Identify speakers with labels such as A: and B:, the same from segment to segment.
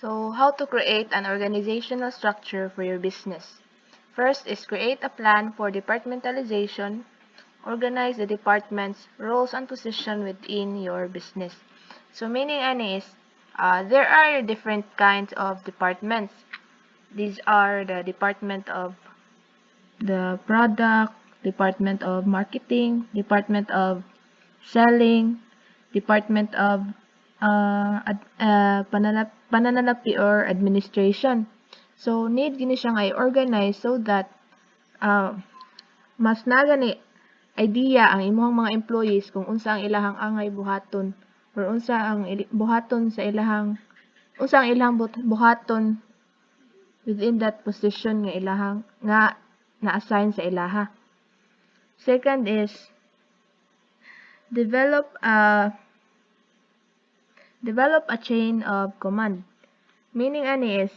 A: So, how to create an organizational structure for your business. First is create a plan for departmentalization. Organize the department's roles and position within your business. So, meaning is, there are different kinds of departments. These are the department of the product, department of marketing, department of selling, department of pananalapi or administration. So, need gini siyang i-organize so that mas nagani idea ang imong mga employees kung unsa ang ilahang angay buhaton or unsa ang buhaton sa ilahang buhaton within that position nga ilahang nga na-assign sa ilaha. Second is develop a chain of command. Meaning ani is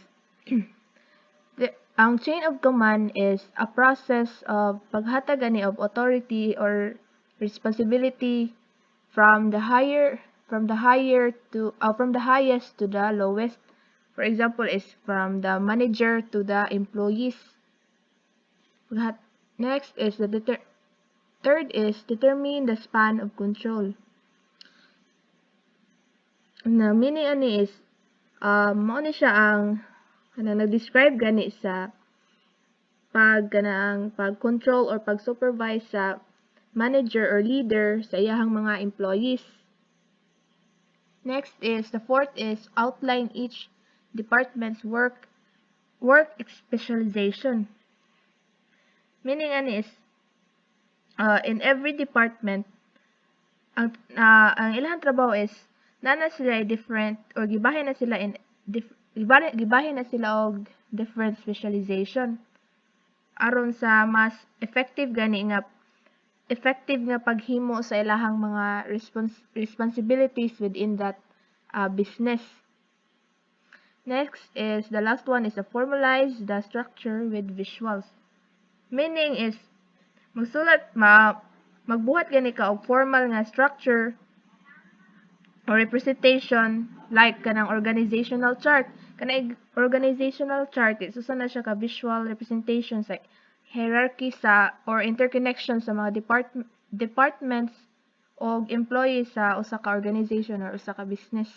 A: ang chain of command is a process of paghatag ani of authority or responsibility from the highest to the lowest. For example, is from the manager to the employees. Next is third is determine the span of control. Na meaning ani is mao ni siya ang nag-describe gani sa pag-control or pag-supervise sa manager or leader sa iyahang mga employees. Next is the fourth is outline each department's work specialization. Meaning ani is in every department ang ilahang trabaho is nana sila different or gibahin na sila og different specialization aron sa mas effective nga paghimo sa ilahang mga responsibilities within that business. Next is the last one is to formalize the structure with visuals. Meaning is magbuhat gani ka og formal nga structure or representation like kanang organizational chart. Kanang organizational chart is usa na siya ka visual representations like hierarchy sa or interconnection sa mga departments o employees sa usa ka organization or usa ka business.